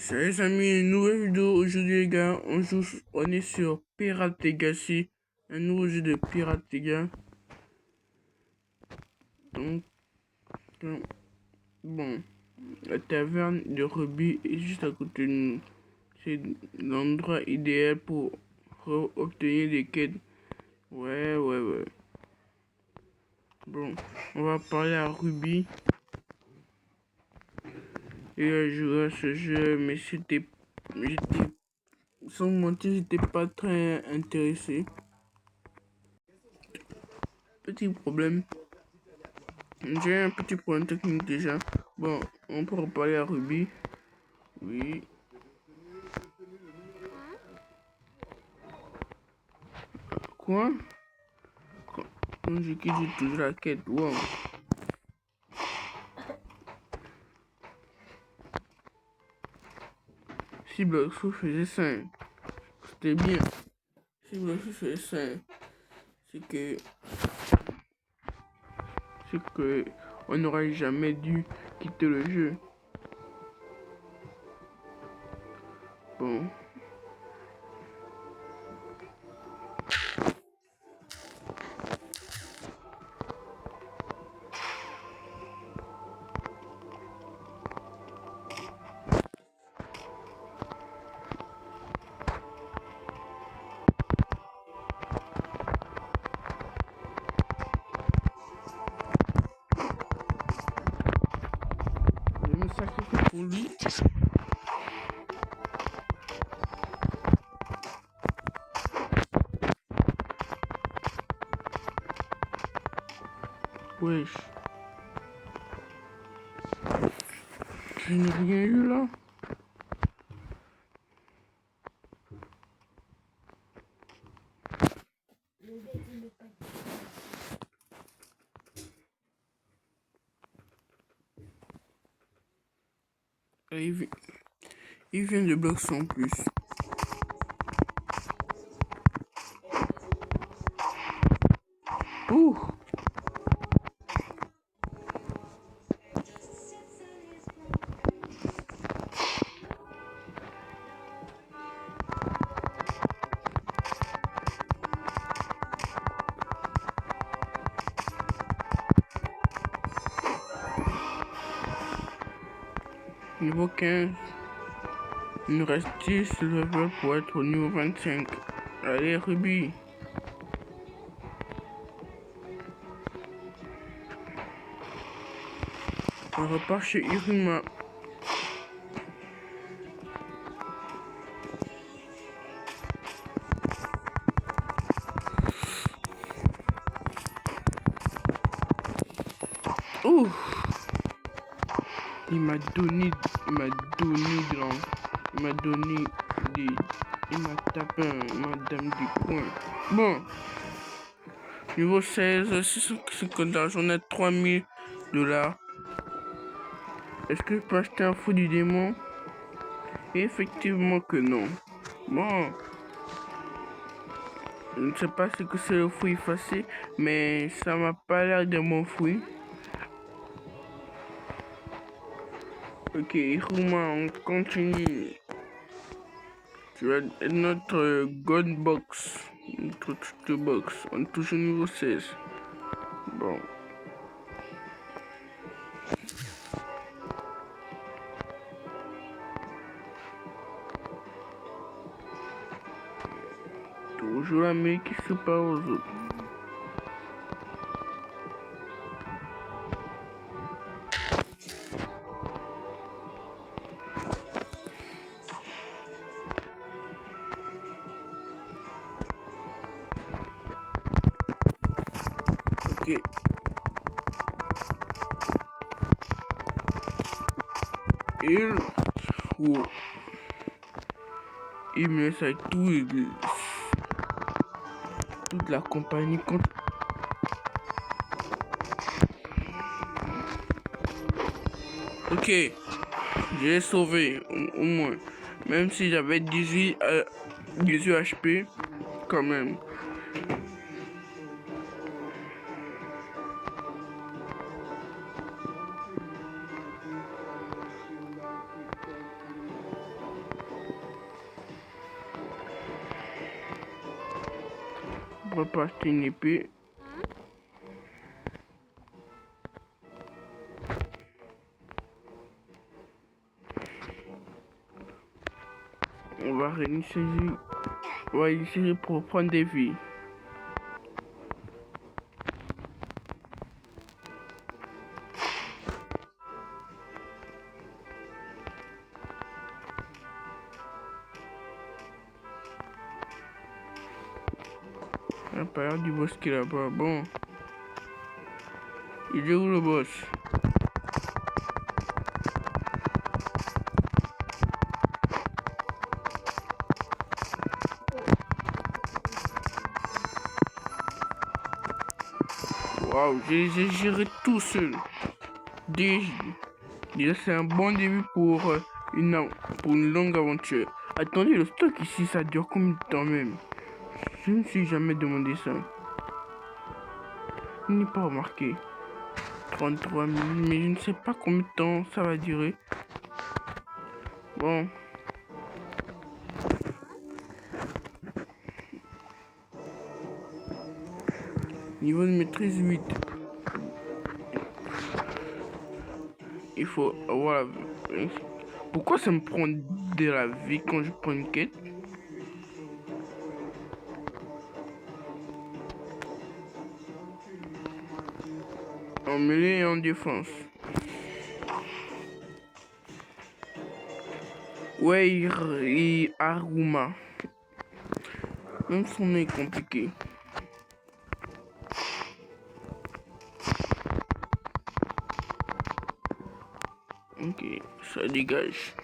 Salut les amis, une nouvelle vidéo aujourd'hui les gars, on est sur Pirate Legacy, un nouveau jeu de Pirate les gars. Donc, euh, bon, la taverne de Ruby est juste à côté de nous. C'est l'endroit idéal pour obtenir des quêtes. Ouais. Bon, on va parler à Ruby. Et a joué à ce jeu, mais sans mentir, j'étais pas très intéressé. Petit problème. J'ai un petit problème technique déjà. Bon, on peut reparler à Ruby. Oui. Quoi? Quand je quitte, j'ai toujours la quête. Wow. Si Bloxo faisait 5, c'était bien. Si Bloxo faisait 5, c'est que... C'est que... On n'aurait jamais dû quitter le jeu. Bon. Je vais me sacrifier pour lui. Wesh. Je n'ai rien eu là. Et il vient de Bloxo en plus. Ouh. Niveau 15. Il nous reste 10 levels pour être au niveau 25. Allez, Ruby. On repart chez Iruma. Ouh. Il m'a donné de l'an. Il m'a donné des... Il m'a tapé madame des points. Bon. Niveau 16, 650 d'argent, on a 3000 $. Est-ce que je peux acheter un fou du démon? Effectivement que non. Bon. Je ne sais pas ce que c'est le fouille effacé, mais ça m'a pas l'air de mon fouille. Ok, Iruma, on continue. Tu as notre God Box, notre box, on touche au niveau 16. Bon. Toujours la meilleure qui se part aux autres. Ok. Il me laisse avec toute la compagnie contre. Ok, j'ai sauvé au moins. Même si j'avais 18 HP, quand même. va pas acheter une épée. On va réinitialiser. On va essayer pour prendre des vies. À l'intérieur du boss qui est là-bas. Bon. Il est où le boss? Waouh, je les ai gérés tout seul. Déjà, c'est un bon début pour une longue aventure. Attendez, le stock ici, ça dure combien de temps même? Je ne me suis jamais demandé ça. Je n'ai pas remarqué. 33 minutes, mais je ne sais pas combien de temps ça va durer. Bon. Niveau de maîtrise 8. Il faut avoir la... Pourquoi ça me prend de la vie quand je prends une quête? En mêlée et en défense. Ouais, et Aruma. Même son nom est compliqué. Ok, ça dégage.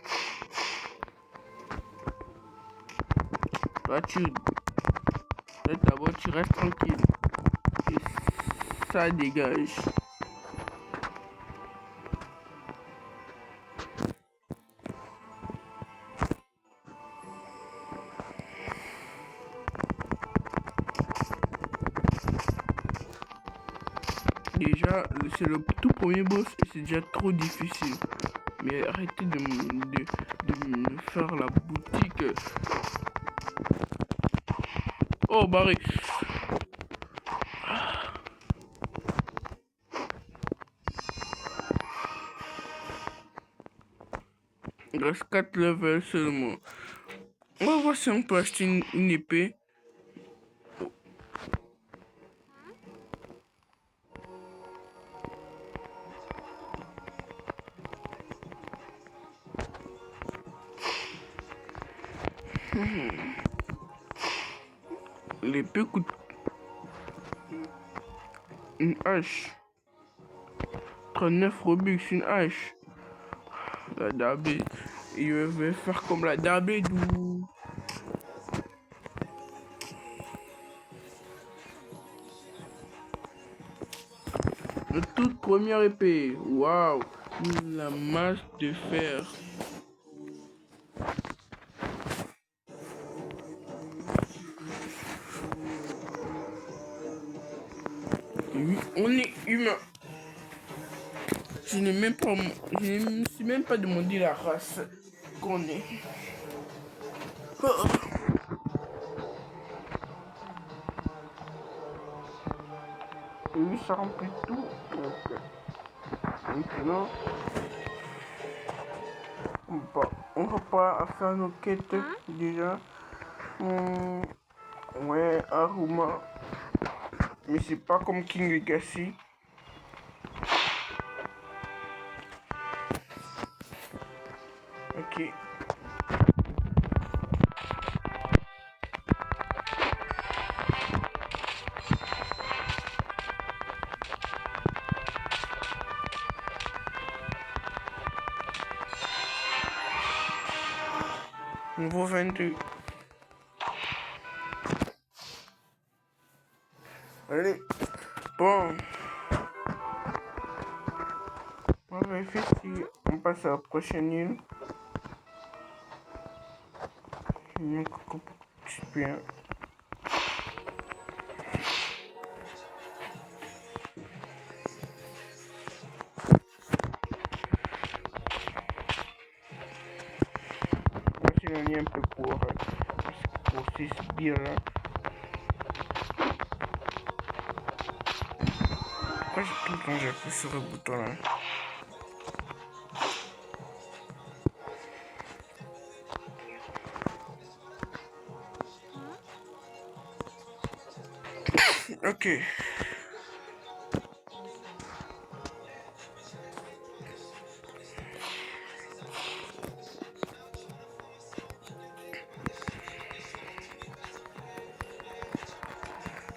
Toi, d'abord, tu restes tranquille. Et ça dégage. Déjà, c'est le tout premier boss et c'est déjà trop difficile. Mais arrêtez de me faire la boutique. Oh, barré. Il reste 4 levels seulement. On va voir si on peut acheter une épée. L'épée coûte une hache. 39 Robux, une hache. La Darbé. Il va faire comme la Darbé d'où. La toute première épée. Waouh. La masse de fer. Oui, on est humain. Je ne me suis même pas demandé la race qu'on est. Oh. Et oui, ça remplit tout. Donc, maintenant, on va pas faire nos quêtes déjà. Ouais, Aruma. Mais c'est pas comme King Legacy. Ok. Niveau 22. Allez. Bon. On va vérifier si on passe à la prochaine île. Bien. Voici le lien un peu pour ces sbires là. pourquoi tout le temps j'appuie sur le bouton là. Ok.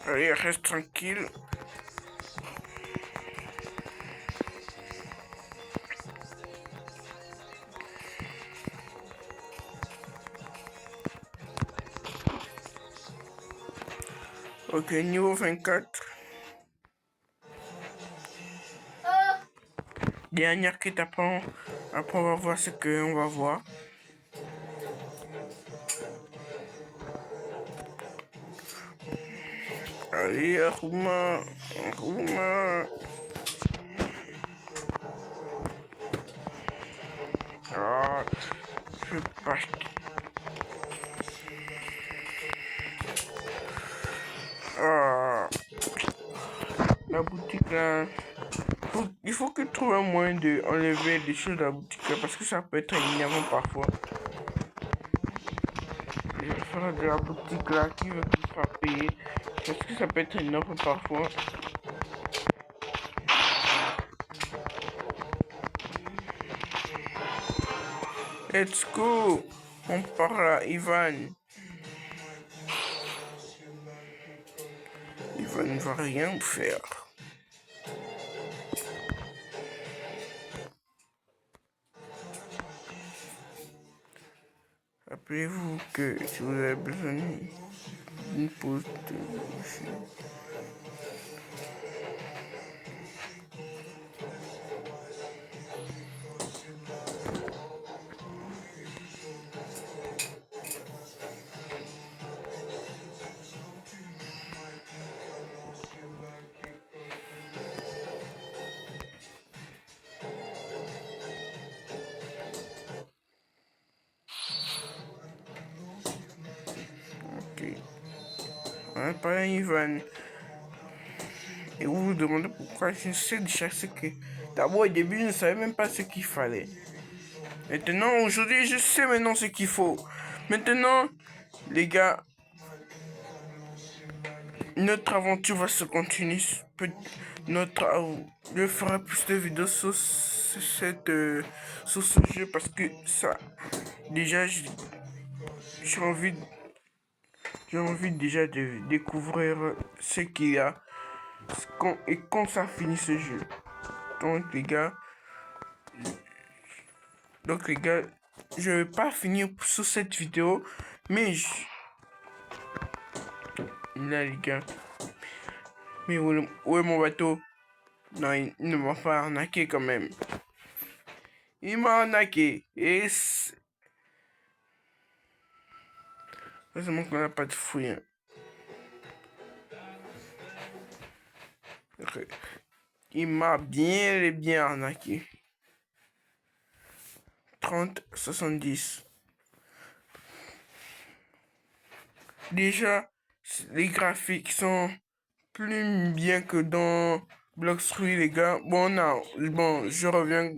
Allez, reste tranquille. Ok, niveau 24. Dernière quête après on va voir ce qu'on va voir. Allez, Romain. Ah, je peux pas acheter. Ah, la boutique là. Il faut que tu trouves un moyen d'enlever des choses de la boutique là parce que ça peut être énervant parfois. Les affaires de la boutique là qui veut qu'il soit payé parce que ça peut être énervant parfois. Let's go! On part à Ivan. Ivan ne va rien faire. Rappelez-vous que si vous avez besoin d'une pause de... Ok. On va parler à Ivan. Et vous vous demandez pourquoi je sais déjà ce que... D'abord, au début, je ne savais même pas ce qu'il fallait. Maintenant, aujourd'hui, je sais maintenant ce qu'il faut. Maintenant, les gars, notre aventure va se continuer. Je ferai plus de vidéos sur sur ce jeu parce que ça, déjà, j'ai envie, déjà de découvrir ce qu'il y a quand ça finit ce jeu. Donc les gars, je vais pas finir sur cette vidéo, mais là les gars, mais où est mon bateau? Non, il ne m'a pas arnaqué quand même. Il m'a arnaqué. Et heureusement qu'on n'a pas de fouille. Hein. Il m'a bien arnaqué. 30-70. Déjà, les graphiques sont plus bien que dans Blox Fruit, les gars. Bon, non, bon, je reviens.